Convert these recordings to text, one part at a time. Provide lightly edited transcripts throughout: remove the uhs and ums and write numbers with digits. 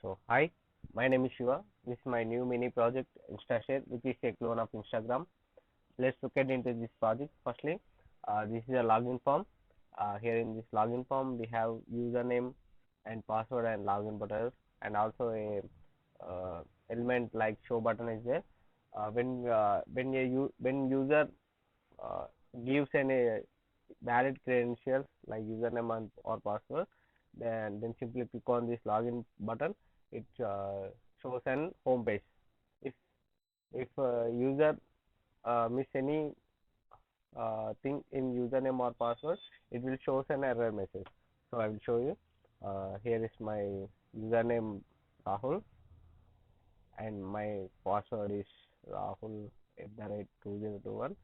So hi, my name is Shiva. This is my new mini project InstaShare, which is a clone of Instagram. Let's look at into this project. Firstly, this is a login form. Here in this login form, we have username and password and login buttons, and also a element like show button is there. When user uh, gives any valid credentials like username and or password, then simply click on this login button. It shows an home page. If user miss any thing in username or password, it will show an error message. So I will show you. Here is my username Rahul, and my password is Rahul@2021.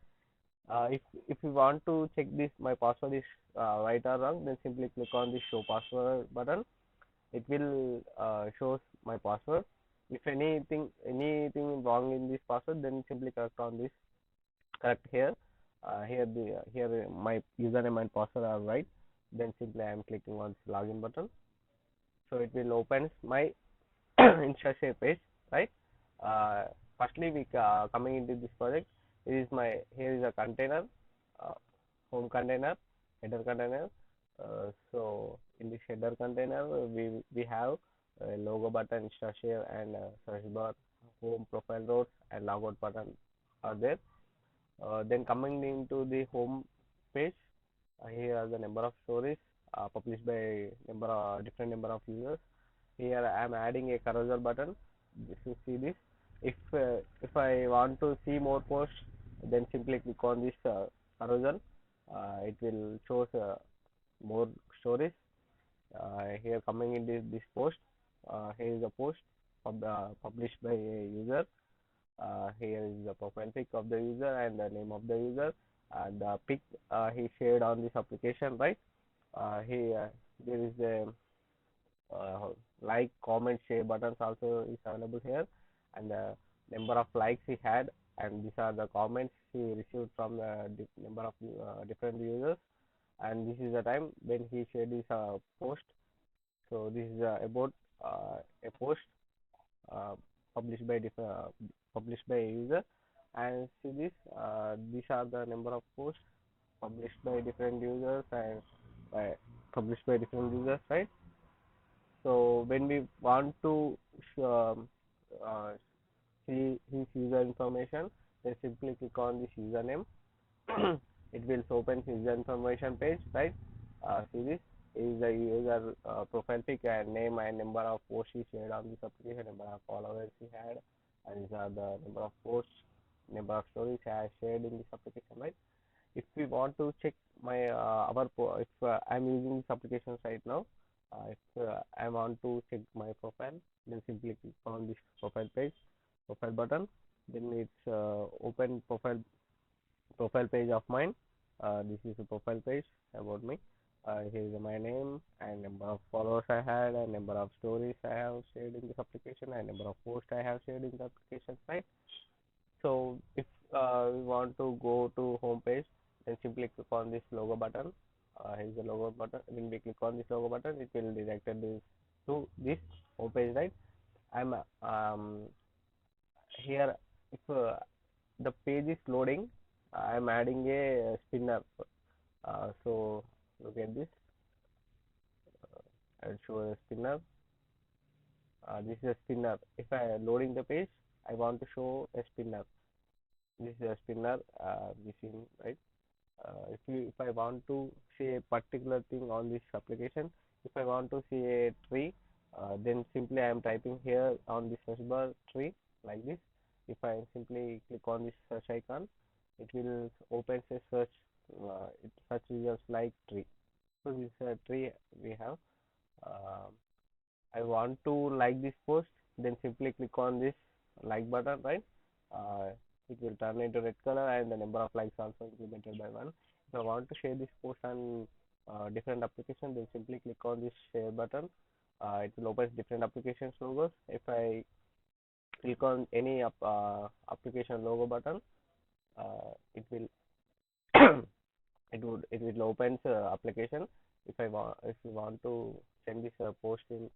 If you want to check this my password is right or wrong, then simply click on the show password button. It will shows my password. If anything wrong in this password, then simply correct here. Here my username and password are right. Then simply I am clicking on this login button. So it will open my InstaShare page, right? Uh, Firstly, we coming into this project. Here is a container, uh, home container, header container. So in this header container, we have a logo button, InstaShare, and search bar, home profile rows, and logout button are there. Then coming into the home page, here are the number of stories published by different number of users. Here I am adding a carousel button. If you see this, if I want to see more posts, then simply click on this carousel. It will show more stories. Here coming in this post, here is a post published by a user. Here is the profile pic of the user and the name of the user, and the pic he shared on this application, right? Here there is a uh, like, comment, share buttons also is available here, and the number of likes he had, and these are the comments he received from the number of different users, and this is the time when he shared his post. So this is about a post uh, published by published by a user, and see this these are the number of posts published by different users and by published by different users, right? So when we want to um, uh, see his user information, then simply click on this username. It will open his user information page, right? See this is the user profile pic and name and number of posts he shared on this application, number of followers he had, and these are the number of posts, number of stories he has shared in this application, right? If we want to check my if I'm using this application right now, if I want to check my profile, then simply click on this profile button. Then it's open profile page of mine. This is a profile page about me. Here is my name and number of followers I had, and number of stories I have shared in this application, and number of posts I have shared in the application, right? So if we want to go to home page, then simply click on this logo button. Here's the logo button. When we click on this logo button, it will direct this to this home page, right? I'm here. If the page is loading, I'm adding a spinner. So look at this. I'll show a spinner. This is a spinner. If I loading the page, I want to show a spinner. This is a spinner. This is right. If I want to see a particular thing on this application, if I want to see a tree, then simply I am typing here on the search bar tree like this. If I simply click on this search icon, it will open a search. It search results like tree. So this is a tree we have. Uh, I want to like this post, then simply click on this like button, right? Uh, it will turn into red color, and the number of likes also incremented by one. If I want to share this post on different application, then simply click on this share button. It will open different applications logos. If I click on any application logo button, it will it will open application. If you want to send this post in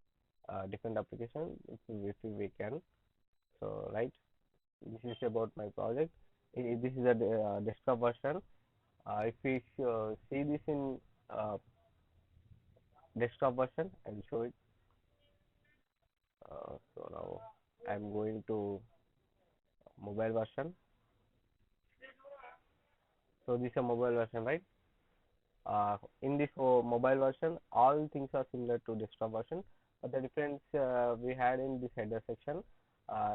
different application if we can. So right, this is about my project. This is a desktop version. If we see this in desktop version, I will show it. So now I'm going to mobile version. So this is a mobile version, right? In this mobile version, all things are similar to desktop version, but the difference we had in this header section.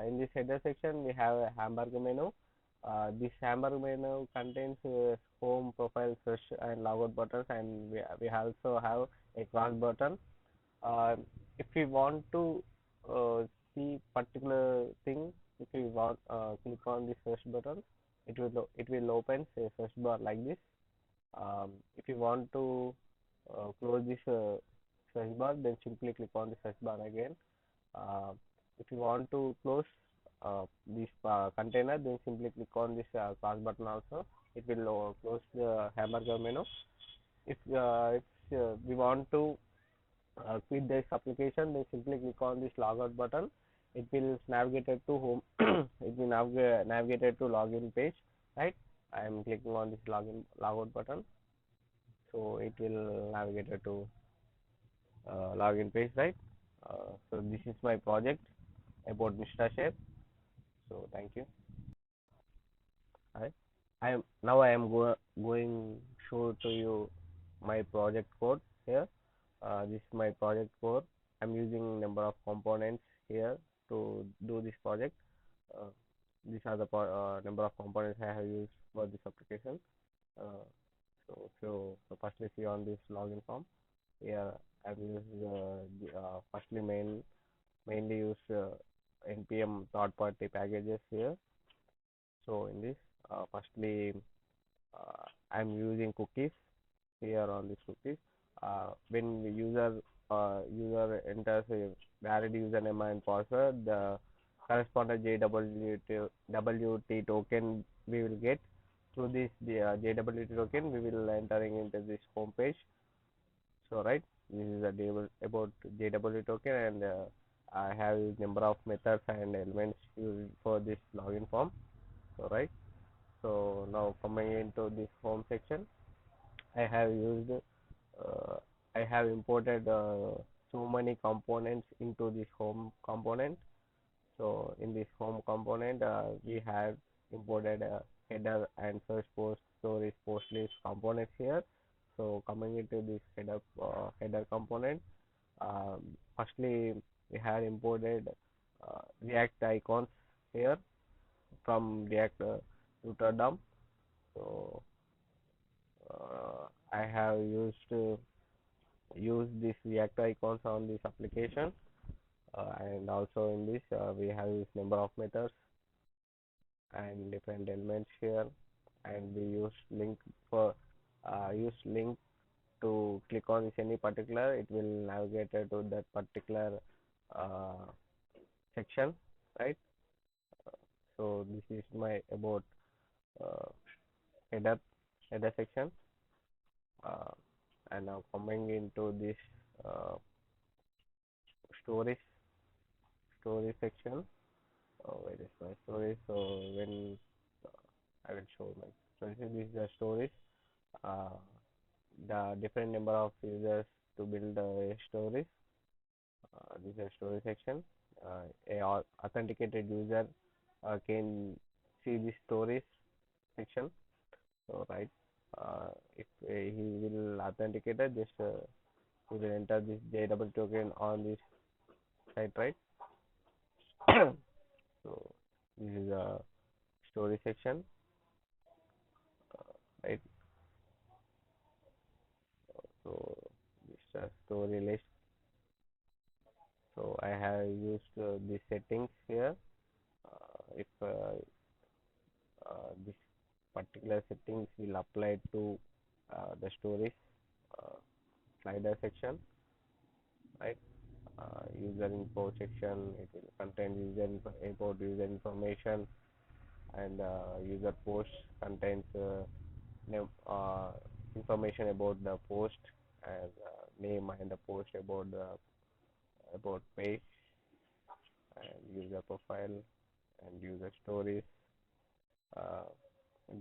In this header section, we have a hamburger menu. This hamburger menu contains home, profile, search, and logout buttons, and we also have a cross button. Uh, if we want to see particular thing, if we want click on the search button, it will open a search bar like this. If you want to close this search bar, then simply click on the search bar again. Uh, if you want to close this container, then simply click on this cross button also. It will close the hamburger menu. If we want to quit this application, then simply click on this logout button. It will navigate it to home. It will navigate it to login page, right? I am clicking on this logout button, so it will navigate it to login page, right? So this is my project about InstaShare. So thank you. Hi. I am going show to you my project code here. This is my project code. I'm using number of components here to do this project. Uh, these are the number of components I have used for this application. Uh, so firstly see on this login form. Here I've used firstly mainly use npm third party packages here. So in this, firstly I'm using cookies here on this cookies. When the user enters a valid username and password, the corresponding JWT token we will get through this JWT token. We will entering into this home page. So right, this is about JWT token, and I have number of methods and elements used for this login form. So right, so now coming into this home section, I have used uh, I have imported so many components into this home component. So in this home component, we have imported header and search post stories post list components here. So coming into this header component, firstly we have imported React icons here from React router dump. So I have used these React icons on this application, and also in this we have used number of methods and different elements here, and we use link to click on this any particular, it will navigate to that particular uh, section, right? So this is my about uh, header section, uh, and now coming into this uh, storage storage section. Where is my storage? So when I will show my, so this is the storage. uh, the different number of users to build a storage. This is a storage section. A authenticated user can see this storage section. So right, if he will authenticate it, just he will enter this JW token on this site, right? So this is a storage section, right? So this is a story list. So I have used the settings here. If this particular settings will apply to the storage uh, slider section, right? User info section, it will contain import user information, and user post contains name, information about the post, and name and the post about the about page and user profile and user stories. Uh,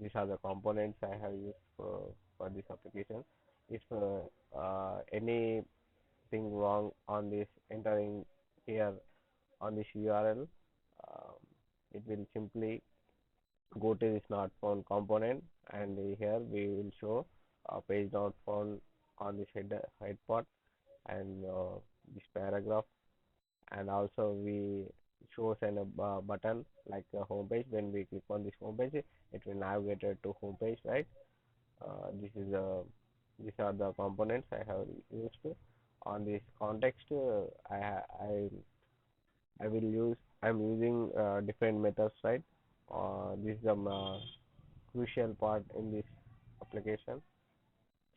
these are the components I have used for this application. If anything wrong on this entering here on this URL, um, it will simply go to this not found component, and here we will show page not found on this head part and this paragraph, and also we shows an button like a home page. When we click on this home page, it will navigate to home page, right? This is these are the components I have used. On this context, I will use I'm using different methods, right? This is the crucial part in this application.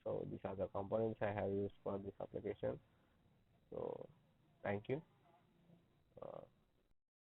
So these are the components I have used for this application. So thank you.